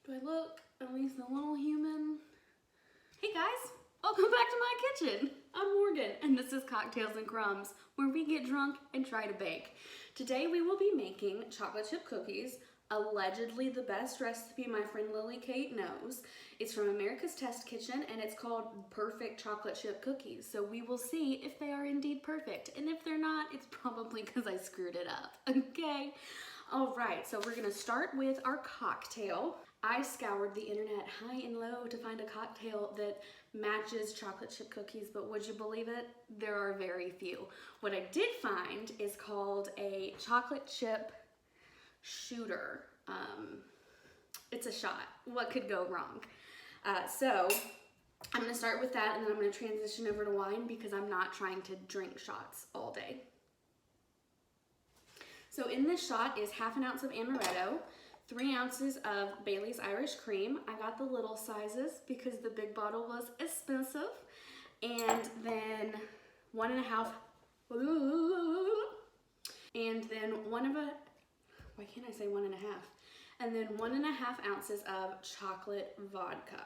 Do I look at least a little human? Hey guys, welcome back to my kitchen. I'm Morgan, and this is Cocktails and Crumbs, where we get drunk and try to bake. Today we will be making chocolate chip cookies, allegedly the best recipe my friend Lily Kate knows. It's from America's Test Kitchen, and it's called Perfect Chocolate Chip Cookies. So we will see if they are indeed perfect, and if they're not, it's probably because I screwed it up, okay? All right, so we're gonna start with our cocktail. I scoured the internet high and low to find a cocktail that matches chocolate chip cookies, but would you believe it? There are very few. What I did find is called a chocolate chip shooter. It's a shot. What could go wrong? So I'm gonna start with that, and then I'm gonna transition over to wine because I'm not trying to drink shots all day. So in this shot is 1/2 ounce of amaretto, 3 ounces of Bailey's Irish Cream. I got the little sizes because the big bottle was expensive. And then 1.5, and then why can't I say 1.5? And then 1.5 ounces of chocolate vodka.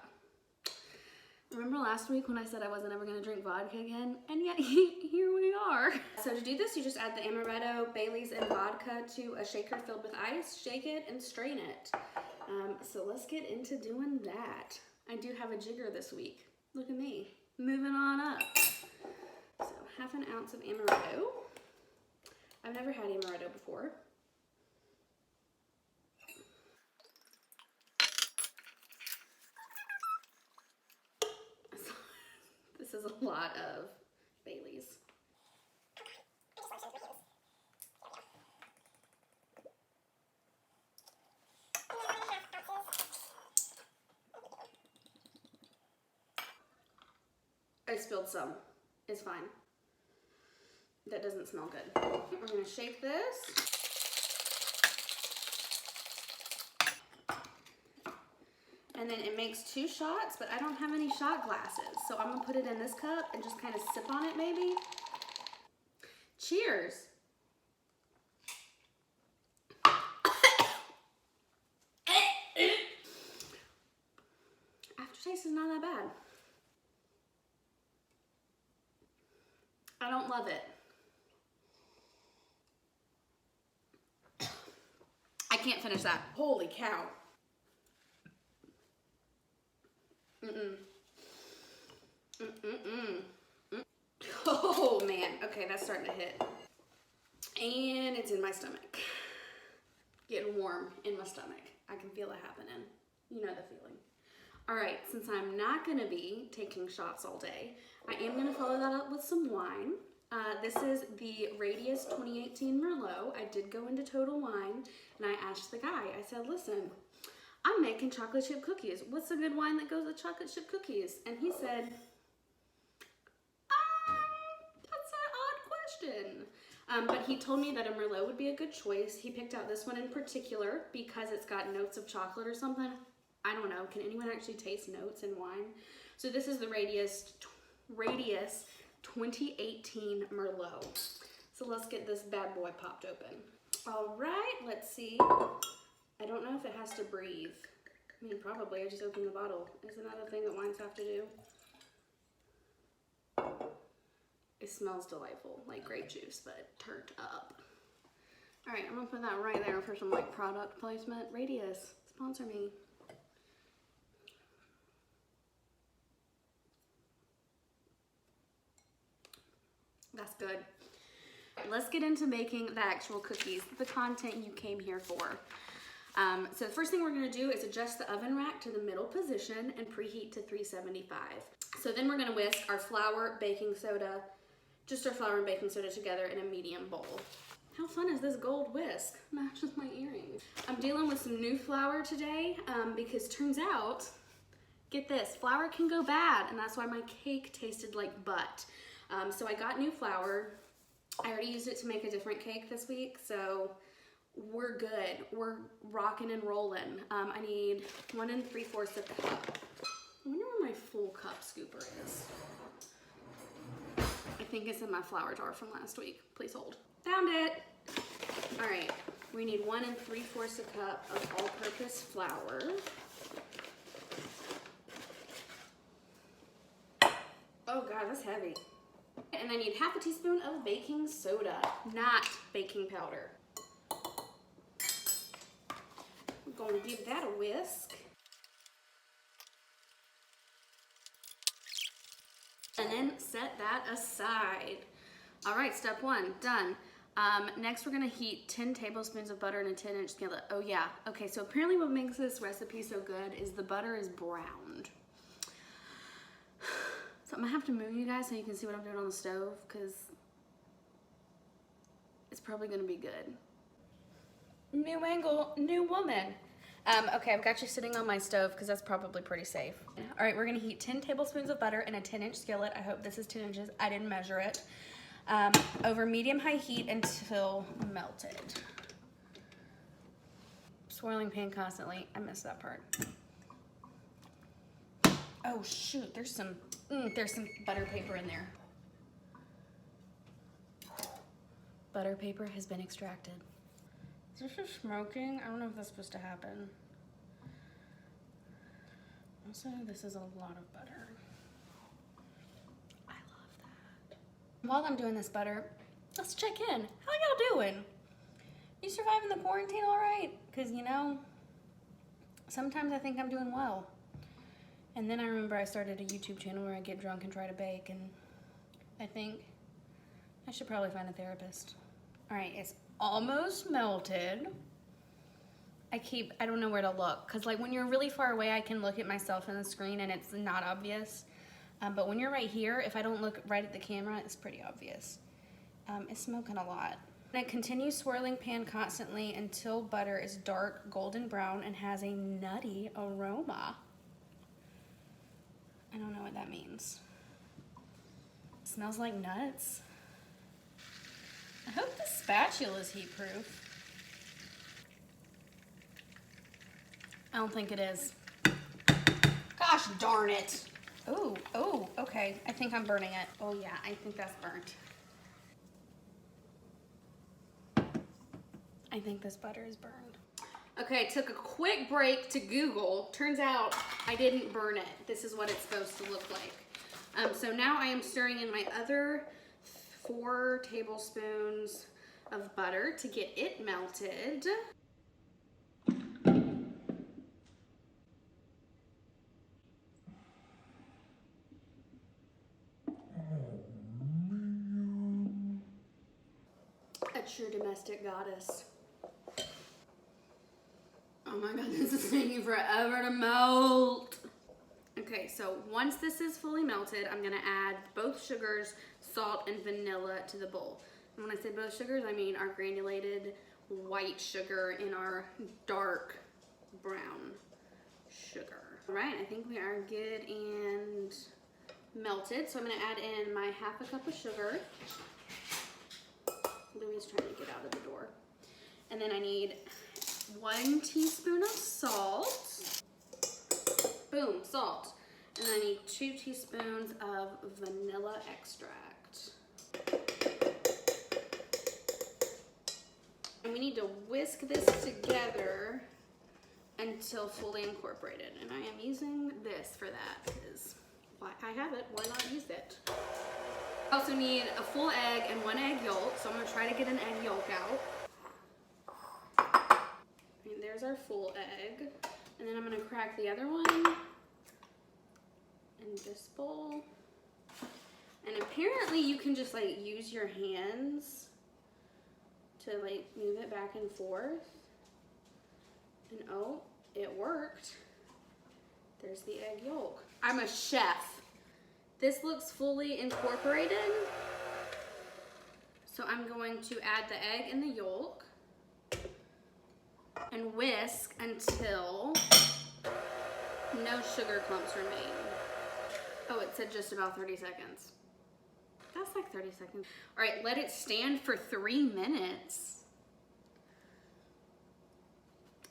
Remember last week when I said I wasn't ever gonna drink vodka again? And yet here we are. So to do this, you just add the amaretto, Bailey's, and vodka to a shaker filled with ice, shake it, and strain it. So let's get into doing that. I do have a jigger this week. Look at me, moving on up. So 1/2 ounce of amaretto. I've never had amaretto before. This is a lot of Bailey's. I spilled some. It's fine. That doesn't smell good. We're gonna shake this. And then it makes 2 shots, but I don't have any shot glasses. So I'm gonna put it in this cup and just kind of sip on it maybe. Cheers. Aftertaste is not that bad. I don't love it. I can't finish that. Holy cow. Oh man, okay, that's starting to hit. And it's in my stomach. Getting warm in my stomach. I can feel it happening. You know the feeling. All right, since I'm not gonna be taking shots all day, I am gonna follow that up with some wine. This is the Radius 2018 Merlot. I did go into Total Wine, and I asked the guy, I said, listen, I'm making chocolate chip cookies. What's a good wine that goes with chocolate chip cookies? And he said, that's an odd question. But he told me that a Merlot would be a good choice. He picked out this one in particular because it's got notes of chocolate or something. I don't know. Can anyone actually taste notes in wine? So this is the Radius 2018 Merlot. So let's get this bad boy popped open. All right, let's see. I don't know if it has to breathe. I mean, probably. I just opened the bottle. Isn't that a thing that wines have to do? It smells delightful, like grape juice, but turned up. All right, I'm gonna put that right there for some like product placement. Radius, sponsor me. That's good. Let's get into making the actual cookies, the content you came here for. So the first thing we're gonna do is adjust the oven rack to the middle position and preheat to 375. So then we're gonna whisk our flour, baking soda, just our flour and baking soda together in a medium bowl. How fun is this gold whisk? Matches my earrings. I'm dealing with some new flour today because turns out, get this, flour can go bad, and that's why my cake tasted like butt. So I got new flour. I already used it to make a different cake this week, so we're good. We're rocking and rolling. I need 1 3/4 cup. I wonder where my full cup scooper is. I think it's in my flour jar from last week. Please hold. Found it. All right, we need 1 3/4 cup of all-purpose flour. Oh God, that's heavy. And I need half a teaspoon of baking soda, not baking powder. I'm going to give that a whisk. And then set that aside. All right, step one, done. Next we're gonna heat 10 tablespoons of butter in a 10-inch skillet. Oh yeah, okay, so apparently what makes this recipe so good is the butter is browned. So I'm gonna have to move you guys so you can see what I'm doing on the stove, because it's probably gonna be good. New angle, new woman. Okay, I've got you sitting on my stove because that's probably pretty safe. All right, we're gonna heat 10 tablespoons of butter in a 10-inch skillet. I hope this is 10 inches. I didn't measure it. Over medium-high heat until melted. Swirling pan constantly. I missed that part. Oh shoot, there's some butter paper in there. Butter paper has been extracted. Is this just smoking? I don't know if that's supposed to happen. Also, this is a lot of butter. I love that. While I'm doing this butter, let's check in. How y'all doing? You surviving the quarantine all right? Because, you know, sometimes I think I'm doing well. And then I remember I started a YouTube channel where I get drunk and try to bake, and I think I should probably find a therapist. All right, it's almost melted. I don't know where to look, because like when you're really far away, I can look at myself in the screen and it's not obvious. But when you're right here, if I don't look right at the camera, it's pretty obvious. It's smoking a lot. And I continue swirling pan constantly until butter is dark golden brown and has a nutty aroma. I don't know what that means. It smells like nuts. I hope the spatula is heat proof. I don't think it is. Gosh darn it. Oh, okay. I think I'm burning it. Oh yeah, I think that's burnt. I think this butter is burned. Okay, took a quick break to Google. Turns out I didn't burn it. This is what it's supposed to look like. So now I am stirring in my other 4 tablespoons of butter to get it melted. A true domestic goddess. Oh my god, this is taking forever to melt. Okay, so once this is fully melted, I'm gonna add both sugars, salt, and vanilla to the bowl. And when I say both sugars, I mean our granulated white sugar and our dark brown sugar. All right, I think we are good and melted. So I'm gonna add in my half a cup of sugar. Louis is trying to get out of the door. And then I need 1 teaspoon of salt. Boom, salt. And I need 2 teaspoons of vanilla extract. And we need to whisk this together until fully incorporated. And I am using this for that because I have it, why not use it? I also need a full egg and 1 egg yolk, so I'm gonna try to get an egg yolk out. And there's our full egg. And then I'm gonna crack the other one in this bowl. And apparently you can just like use your hands to like move it back and forth. And oh, it worked. There's the egg yolk. I'm a chef. This looks fully incorporated. So I'm going to add the egg and the yolk and whisk until no sugar clumps remain. Oh, it said just about 30 seconds. That's like 30 seconds. All right, let it stand for 3 minutes.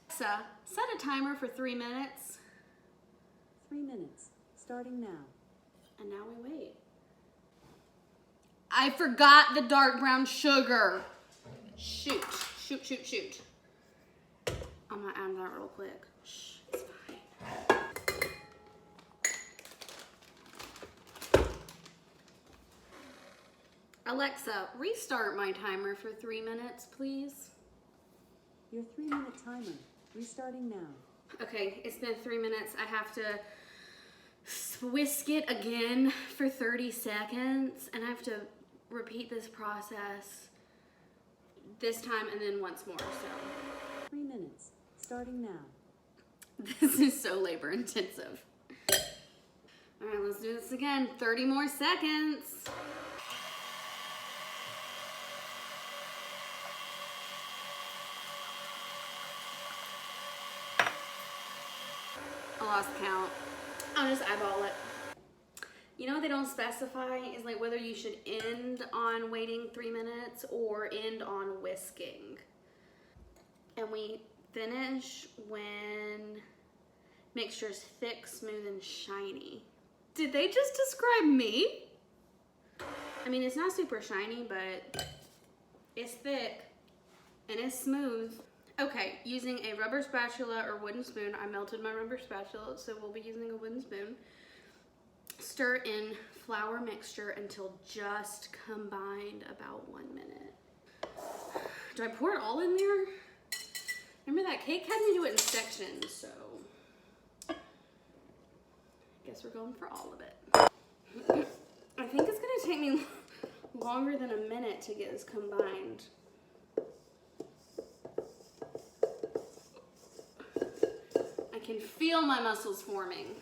So set a timer for 3 minutes. 3 minutes, starting now. And now we wait. I forgot the dark brown sugar. Shoot. I'm gonna add that real quick. Shh, it's fine. Alexa, restart my timer for 3 minutes, please. Your 3-minute timer. Restarting now. Okay, it's been 3 minutes. I have to whisk it again for 30 seconds, and I have to repeat this process this time and then once more, so. 3 minutes. Starting now. This is so labor intensive. All right, let's do this again. 30 more seconds. I lost count. I'll just eyeball it. You know what they don't specify is like whether you should end on waiting 3 minutes or end on whisking. And we finish when mixture is thick, smooth, and shiny. Did they just describe me? I mean, it's not super shiny, but it's thick and it's smooth. Okay, using a rubber spatula or wooden spoon. I melted my rubber spatula, so we'll be using a wooden spoon. Stir in flour mixture until just combined, about 1 minute. Do I pour it all in there? Remember that cake had me do it in sections, so I guess we're going for all of it. I think it's gonna take me longer than a minute to get this combined. I can feel my muscles forming.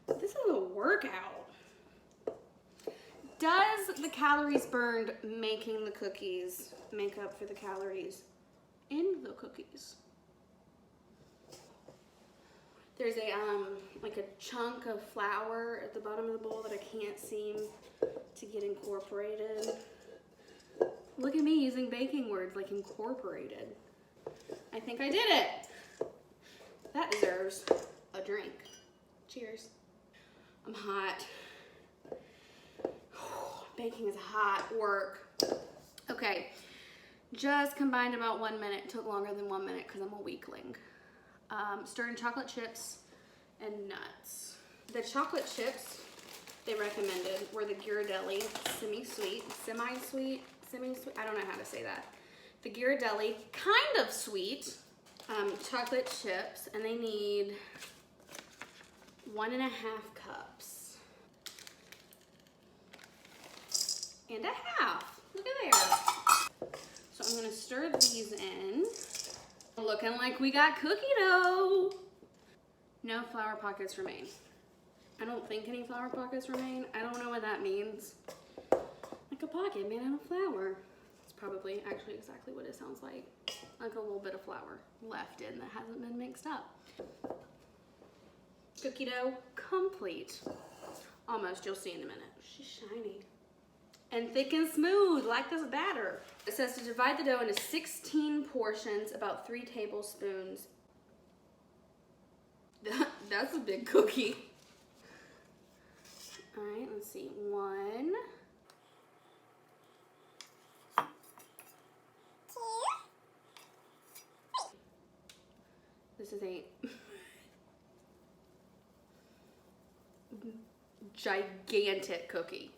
This is a workout. Does the calories burned making the cookies make up for the calories in the cookies? There's a like a chunk of flour at the bottom of the bowl that I can't seem to get incorporated. Look at me using baking words like incorporated. I think I did it. That deserves a drink. Cheers. I'm hot. Baking is hot work. Okay, just combined about 1 minute. Took longer than 1 minute because I'm a weakling. Stir in chocolate chips and nuts. The chocolate chips they recommended were the Ghirardelli semi-sweet, I don't know how to say that. The Ghirardelli kind of sweet chocolate chips, and they need 1.5 cups. And a half. Look at there. So I'm gonna stir these in. Looking like we got cookie dough. No flour pockets remain. I don't think any flour pockets remain. I don't know what that means. Like a pocket made out of flour. It's probably actually exactly what it sounds like. Like a little bit of flour left in that hasn't been mixed up. Cookie dough complete. Almost, you'll see in a minute. She's shiny. And thick and smooth, like this batter. It says to divide the dough into 16 portions, about 3 tablespoons. That's a big cookie. All right, let's see. 1, 2, 3. This is a gigantic cookie.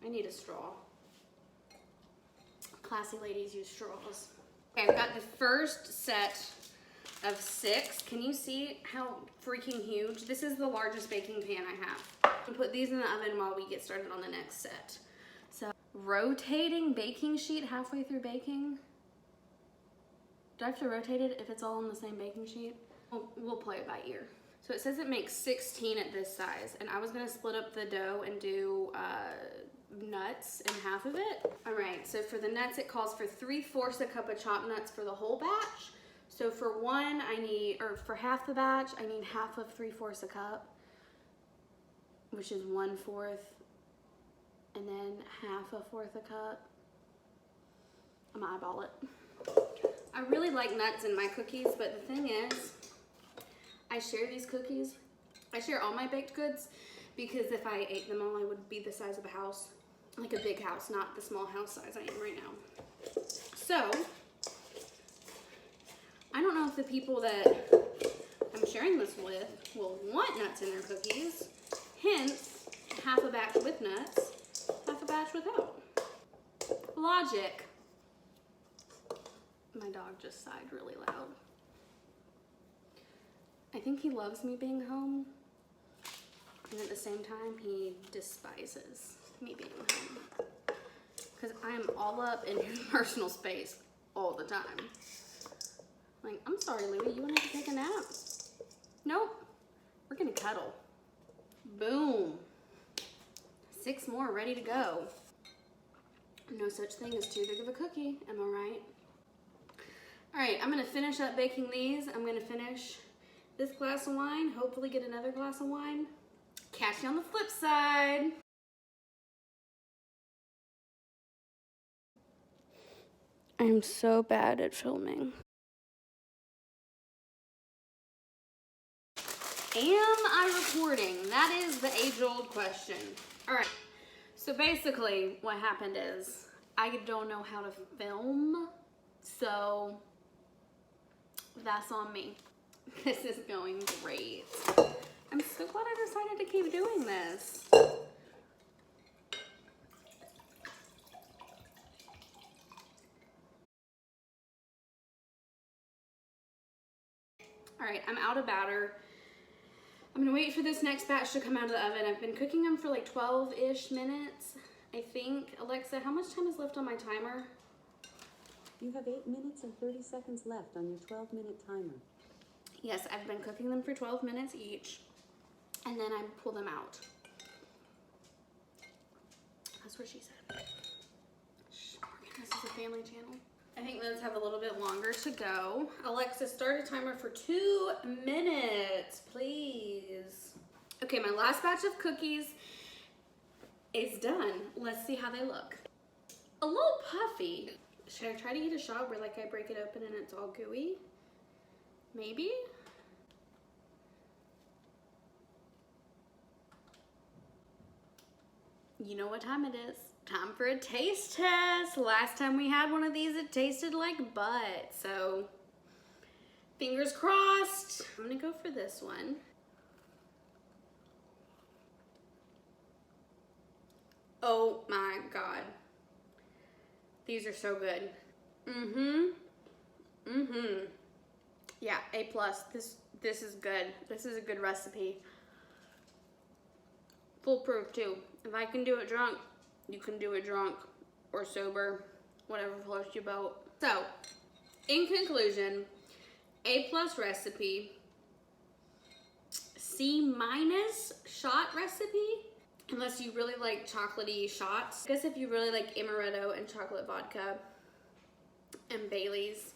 I need a straw. Classy ladies use straws. Okay, I've got the first set of 6. Can you see how freaking huge? This is the largest baking pan I have. I'll put these in the oven while we get started on the next set. So, rotating baking sheet halfway through baking. Do I have to rotate it if it's all on the same baking sheet? We'll play it by ear. So it says it makes 16 at this size, and I was gonna split up the dough and do nuts in half of it. All right, so for the nuts, it calls for 3/4 a cup of chopped nuts for the whole batch. So for for half the batch, I need half of 3/4 a cup, which is 1/4, and then half a 4th a cup. I'm gonna eyeball it. I really like nuts in my cookies, but the thing is, I share these cookies. I share all my baked goods because if I ate them all, I would be the size of a house. Like a big house, not the small house size I am right now. So, I don't know if the people that I'm sharing this with will want nuts in their cookies. Hence, half a batch with nuts, half a batch without. Logic. My dog just sighed really loud. I think he loves me being home, and at the same time, he despises me being home. Because I am all up in his personal space all the time. Like, I'm sorry, Louie, you wanted to take a nap? Nope. We're gonna cuddle. Boom. 6 more ready to go. No such thing as too big of a cookie, am I right? All right, I'm gonna finish up baking these. I'm gonna finish this glass of wine, hopefully get another glass of wine. Catch you on the flip side. I'm so bad at filming. Am I recording? That is the age-old question. All right, so basically what happened is I don't know how to film, so that's on me. This is going great. I'm so glad I decided to keep doing this. All right, I'm out of batter. I'm gonna wait for this next batch to come out of the oven. I've been cooking them for like 12-ish minutes, I think. Alexa, how much time is left on my timer? You have 8 minutes and 30 seconds left on your 12-minute timer. Yes, I've been cooking them for 12 minutes each, and then I pull them out. That's what she said. Shh, Morgan, this is a family channel. I think those have a little bit longer to go. Alexa, start a timer for 2 minutes, please. Okay, my last batch of cookies is done. Let's see how they look. A little puffy. Should I try to eat a shot where like I break it open and it's all gooey? Maybe? You know what time it is. Time for a taste test. Last time we had one of these, it tasted like butt. So, fingers crossed. I'm gonna go for this one. Oh my God. These are so good. Yeah, A+. This is good. This is a good recipe. Foolproof too. If I can do it drunk, you can do it drunk or sober, whatever floats your boat. So, in conclusion, A+ recipe, C- shot recipe, unless you really like chocolatey shots. I guess if you really like amaretto and chocolate vodka and Bailey's,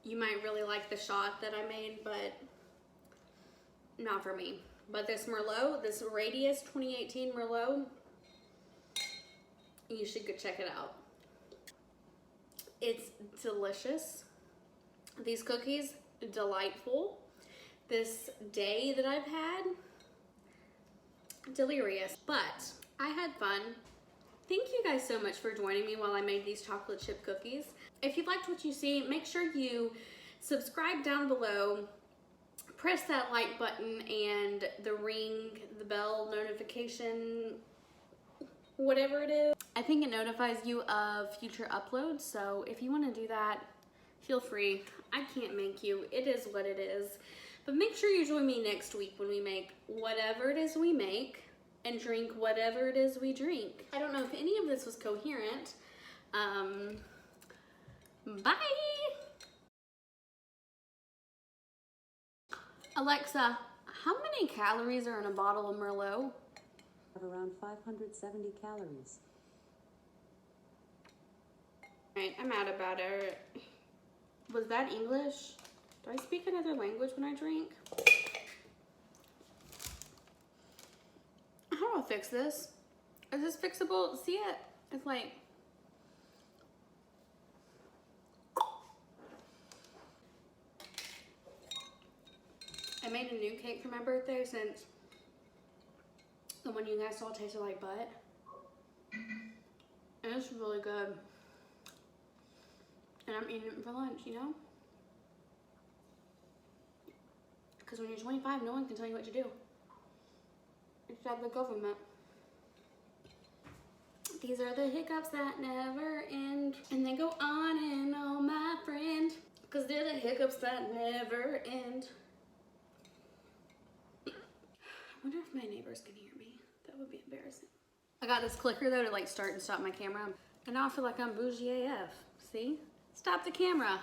you might really like the shot that I made, but not for me. But this Merlot, this Radius 2018 Merlot, you should go check it out. It's delicious. These cookies, delightful. This day that I've had, delirious. But I had fun. Thank you guys so much for joining me while I made these chocolate chip cookies. If you liked what you see, make sure you subscribe down below. Press that like button and the ring, the bell notification, whatever it is. I think it notifies you of future uploads, so if you want to do that, feel free. I can't make you. It is what it is. But make sure you join me next week when we make whatever it is we make and drink whatever it is we drink. I don't know if any of this was coherent. Bye! Alexa, how many calories are in a bottle of Merlot? Have around 570 calories. Alright, I'm out about it. Was that English? Do I speak another language when I drink? How do I fix this? Is this fixable? See it? It's like... I made a new cake for my birthday since the one you guys saw tasted like butt. And it's really good. And I'm eating it for lunch, you know? Because when you're 25, no one can tell you what to do. Except the government. These are the hiccups that never end. And they go on and on, my friend. Because they're the hiccups that never end. I wonder if my neighbors can hear me. That would be embarrassing. I got this clicker though to like start and stop my camera. And now I feel like I'm bougie AF. See? Stop the camera.